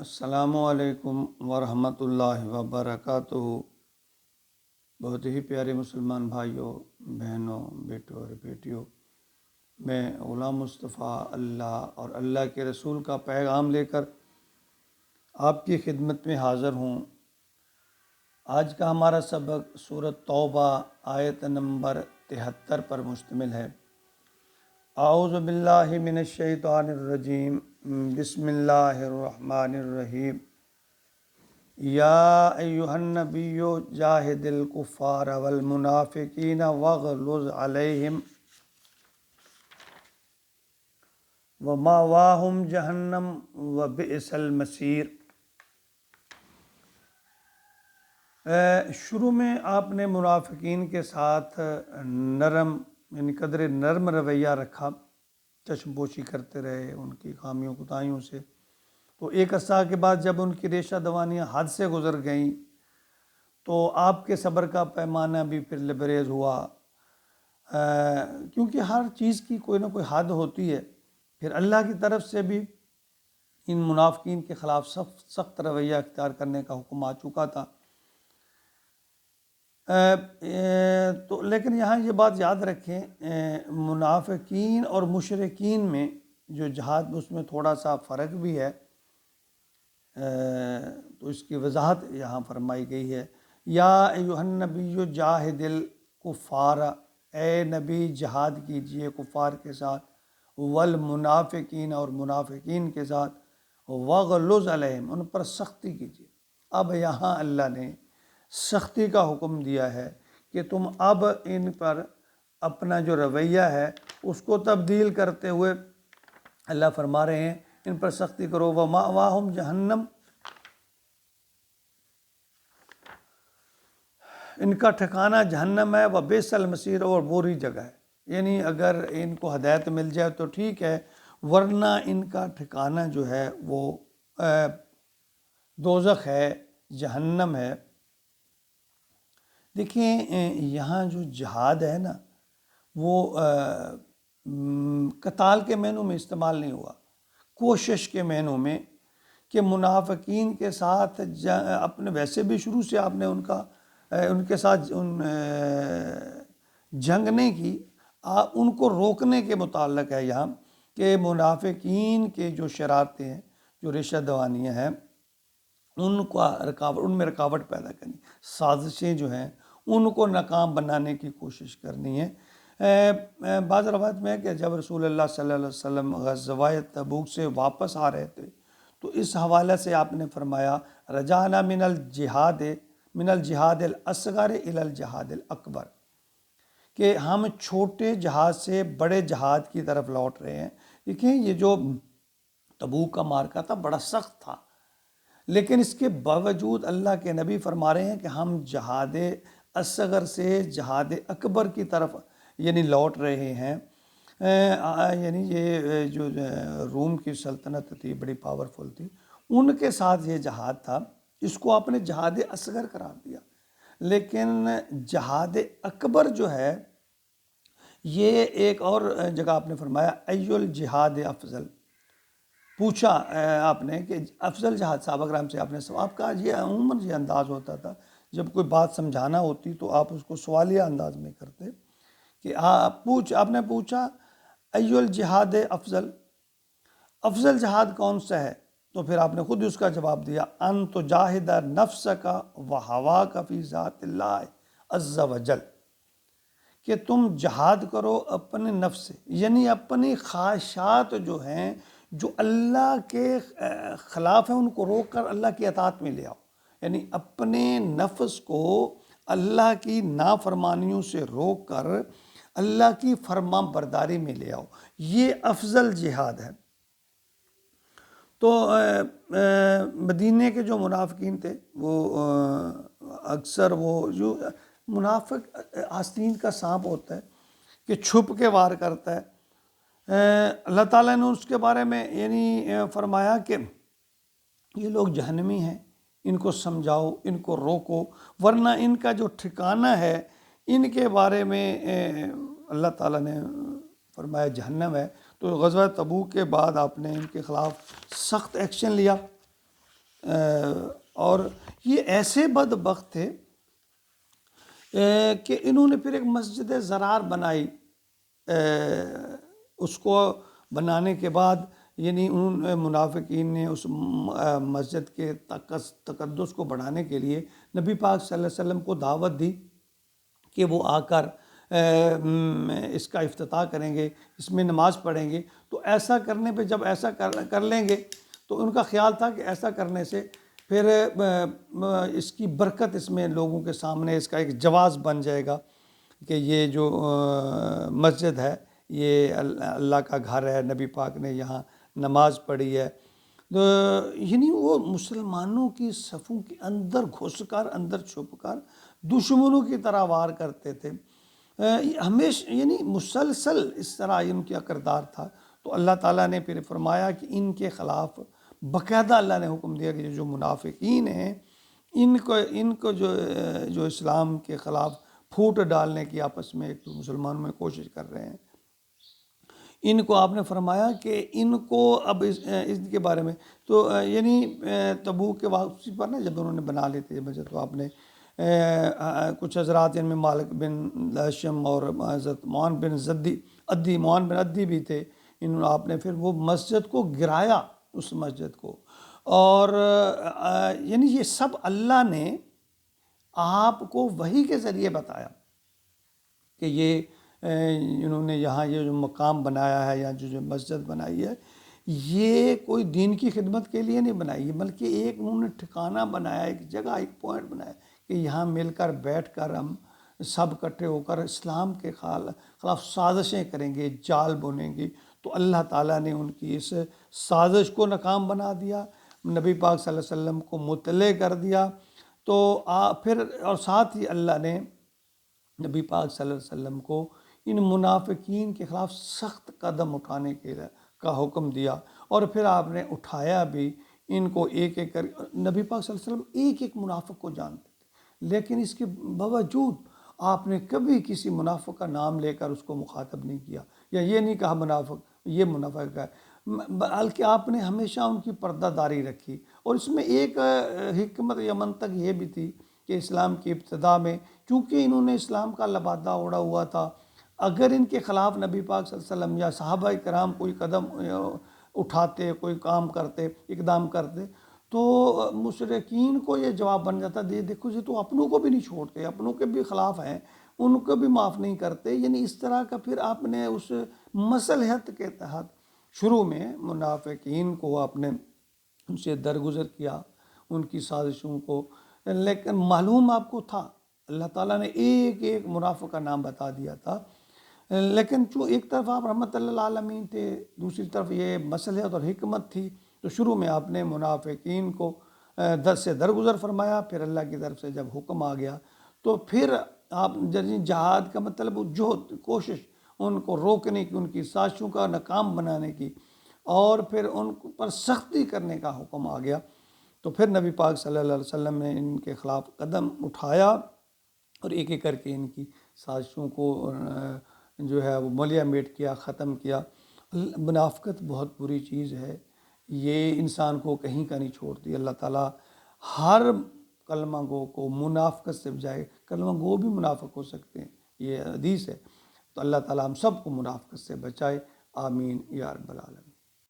السلام علیکم ورحمۃ اللہ وبرکاتہ۔ بہت ہی پیارے مسلمان بھائیوں، بہنوں، بیٹوں اور بیٹیوں، میں غلام مصطفیٰ اللہ اور اللہ کے رسول کا پیغام لے کر آپ کی خدمت میں حاضر ہوں۔ آج کا ہمارا سبق سورۃ توبہ آیت نمبر 73 پر مشتمل ہے۔ اعوذ باللہ من الشیطان الرجیم، بسم اللہ الرحمن الرحیم۔ یا ایہا النبی جاہد الکفار والمنافقین واغلظ علیہم ومأواہم جہنم وبئس المصیر۔ شروع میں آپ نے منافقین کے ساتھ نرم یعنی قدر نرم رویہ رکھا، چشم پوشی کرتے رہے ان کی خامیوں کوتاہیوں سے۔ تو ایک عرصہ کے بعد جب ان کی ریشہ دوانیاں حد سے گزر گئیں تو آپ کے صبر کا پیمانہ بھی پھر لبریز ہوا، کیونکہ ہر چیز کی کوئی نہ کوئی حد ہوتی ہے۔ پھر اللہ کی طرف سے بھی ان منافقین کے خلاف سخت رویہ اختیار کرنے کا حکم آ چکا تھا۔ تو لیکن یہاں یہ بات یاد رکھیں، منافقین اور مشرکین میں جو جہاد اس میں تھوڑا سا فرق بھی ہے، تو اس کی وضاحت یہاں فرمائی گئی ہے۔ یا ایھا النبی جاہد الکفار، اے نبی جہاد کیجئے کفار کے ساتھ، والمنافقین اور منافقین کے ساتھ، واغلظ علیہم ان پر سختی کیجئے۔ اب یہاں اللہ نے سختی کا حکم دیا ہے کہ تم اب ان پر اپنا جو رویہ ہے اس کو تبدیل کرتے ہوئے اللہ فرما رہے ہیں ان پر سختی کرو۔ ومأواہم جہنم، ان کا ٹھکانہ جہنم ہے، وبئس المصیر، اور بری جگہ ہے۔ یعنی اگر ان کو ہدایت مل جائے تو ٹھیک ہے، ورنہ ان کا ٹھکانہ جو ہے وہ دوزخ ہے، جہنم ہے۔ دیکھیں یہاں جو جہاد ہے نا وہ قتال کے معنوں میں استعمال نہیں ہوا، کوشش کے معنوں میں، کہ منافقین کے ساتھ اپنے ویسے بھی شروع سے آپ نے ان کے ساتھ جنگ نہیں کی، ان کو روکنے کے متعلق ہے یہاں کہ منافقین کے جو شرارتیں ہیں، جو ریشہ دوانیاں ہیں، ان میں رکاوٹ پیدا کرنی، سازشیں جو ہیں ان کو ناکام بنانے کی کوشش کرنی ہے۔ بعض روایت میں ہے کہ جب رسول اللہ صلی اللہ علیہ وسلم غزوہ تبوک سے واپس آ رہے تھے تو اس حوالے سے آپ نے فرمایا رجعنا من الجہاد الاصغر الی الجہاد الاکبر، کہ ہم چھوٹے جہاد سے بڑے جہاد کی طرف لوٹ رہے ہیں۔ دیکھیں یہ جو تبوک کا معرکہ تھا بڑا سخت تھا، لیکن اس کے باوجود اللہ کے نبی فرما رہے ہیں کہ ہم جہاد اصغر سے جہاد اکبر کی طرف یعنی لوٹ رہے ہیں۔ یعنی یہ جو روم کی سلطنت تھی بڑی پاورفل تھی، ان کے ساتھ یہ جہاد تھا، اس کو آپ نے جہاد اصغر قرار دیا۔ لیکن جہاد اکبر جو ہے یہ ایک اور جگہ آپ نے فرمایا ای الجہاد افضل، پوچھا آپ نے کہ افضل جہاد، صحابہ کرام سے آپ نے سوال کا، یہ عموماً یہ انداز ہوتا تھا جب کوئی بات سمجھانا ہوتی تو آپ اس کو سوالیہ انداز میں کرتے کہ آپ نے پوچھا ای الجہاد افضل، افضل جہاد کون سا ہے؟ تو پھر آپ نے خود اس کا جواب دیا ان تجاہد نفسک وہواک فی ذات اللہ عز وجل، کہ تم جہاد کرو اپنے نفس سے، یعنی اپنی خواہشات جو ہیں جو اللہ کے خلاف ہیں ان کو روک کر اللہ کی اطاعت میں لے آؤ، یعنی اپنے نفس کو اللہ کی نافرمانیوں سے روک کر اللہ کی فرما برداری میں لے آؤ، یہ افضل جہاد ہے۔ تو مدینے کے جو منافقین تھے وہ اکثر وہ جو منافق آستین کا سانپ ہوتا ہے کہ چھپ کے وار کرتا ہے، اللہ تعالیٰ نے اس کے بارے میں یعنی فرمایا کہ یہ لوگ جہنمی ہیں، ان کو سمجھاؤ، ان کو روکو، ورنہ ان کا جو ٹھکانہ ہے ان کے بارے میں اللہ تعالیٰ نے فرمایا جہنم ہے۔ تو غزوہ تبوک کے بعد آپ نے ان کے خلاف سخت ایکشن لیا، اور یہ ایسے بدبخت تھے کہ انہوں نے پھر ایک مسجد زرار بنائی. اس کو بنانے کے بعد یعنی ان منافقین نے اس مسجد کے تقدس کو بڑھانے کے لیے نبی پاک صلی اللہ علیہ وسلم کو دعوت دی کہ وہ آ کر اس کا افتتاح کریں گے، اس میں نماز پڑھیں گے. تو ایسا کرنے پہ جب ایسا کر لیں گے تو ان کا خیال تھا کہ ایسا کرنے سے پھر اس کی برکت اس میں لوگوں کے سامنے اس کا ایک جواز بن جائے گا کہ یہ جو مسجد ہے یہ اللہ کا گھر ہے، نبی پاک نے یہاں نماز پڑھی ہے. تو یعنی وہ مسلمانوں کی صفوں کے اندر گھس کر، اندر چھپ کر دشمنوں کی طرح وار کرتے تھے. ہمیشہ یعنی مسلسل اس طرح ان کا کردار تھا. تو اللہ تعالیٰ نے پھر فرمایا کہ ان کے خلاف باقاعدہ اللہ نے حکم دیا کہ جو منافقین ہیں ان کو جو اسلام کے خلاف پھوٹ ڈالنے کی آپس میں ایک مسلمانوں میں کوشش کر رہے ہیں، ان کو آپ نے فرمایا کہ ان کو اب اس کے بارے میں تو یعنی تبوک کے واپسی پر نا جب انہوں نے بنا لی تھی مسجد، تو آپ نے کچھ حضرات ان میں مالک بن ہشم اور حضرت معاذ بن عدی بھی تھے. آپ نے پھر وہ مسجد کو گرایا، اس مسجد کو. اور یعنی یہ سب اللہ نے آپ کو وحی کے ذریعے بتایا کہ یہ انہوں نے یہاں یہ جو مقام بنایا ہے یا جو مسجد بنائی ہے یہ کوئی دین کی خدمت کے لیے نہیں بنائی ہے، بلکہ ایک انہوں نے ٹھکانہ بنایا، ایک جگہ، ایک پوائنٹ بنایا کہ یہاں مل کر بیٹھ کر ہم سب اکٹھے ہو کر اسلام کے خلاف سازشیں کریں گے، جال بنیں گے. تو اللہ تعالیٰ نے ان کی اس سازش کو ناکام بنا دیا، نبی پاک صلی اللہ علیہ وسلم کو مطلع کر دیا. تو پھر اور ساتھ ہی اللہ نے نبی پاک صلی اللہ علیہ وسلم کو ان منافقین کے خلاف سخت قدم اٹھانے کا حکم دیا. اور پھر آپ نے اٹھایا بھی ان کو ایک ایک کر. نبی پاک صلی اللہ علیہ وسلم ایک ایک منافق کو جانتے تھے، لیکن اس کے باوجود آپ نے کبھی کسی منافق کا نام لے کر اس کو مخاطب نہیں کیا، یا یہ نہیں کہا منافق یہ منافق ہے، بلکہ آپ نے ہمیشہ ان کی پردہ داری رکھی. اور اس میں ایک حکمت یا منطق یہ بھی تھی کہ اسلام کی ابتدا میں چونکہ انہوں نے اسلام کا لبادہ اوڑھا ہوا تھا، اگر ان کے خلاف نبی پاک صلی اللہ علیہ وسلم یا صحابہ کرام کوئی قدم اٹھاتے، کوئی کام کرتے، اقدام کرتے، تو مشرکین کو یہ جواب بن جاتا دیکھو یہ تو اپنوں کو بھی نہیں چھوڑتے، اپنوں کے بھی خلاف ہیں، ان کو بھی معاف نہیں کرتے. یعنی اس طرح کا پھر آپ نے اس مصلحت کے تحت شروع میں منافقین کو آپ نے ان سے درگزر کیا، ان کی سازشوں کو. لیکن معلوم آپ کو تھا، اللہ تعالیٰ نے ایک ایک منافق کا نام بتا دیا تھا. لیکن ایک طرف آپ رحمت اللہ عالمین تھے، دوسری طرف یہ مصلحت اور حکمت تھی. تو شروع میں آپ نے منافقین کو سے درگزر فرمایا. پھر اللہ کی طرف سے جب حکم آ گیا تو پھر آپ جہاد کا مطلب جہد، کوشش ان کو روکنے کی، ان کی سازشوں کا ناکام بنانے کی، اور پھر ان پر سختی کرنے کا حکم آ گیا. تو پھر نبی پاک صلی اللہ علیہ وسلم نے ان کے خلاف قدم اٹھایا اور ایک ایک کر کے ان کی سازشوں کو جو ہے وہ ملیہ میٹ کیا، ختم کیا. منافقت بہت بری چیز ہے، یہ انسان کو کہیں کا نہیں چھوڑتی. اللہ تعالیٰ ہر کلمہ گو کو منافقت سے بجائے، کلمہ گو بھی منافق ہو سکتے ہیں، یہ حدیث ہے. تو اللہ تعالیٰ ہم سب کو منافقت سے بچائے. آمین یا رب العالمین.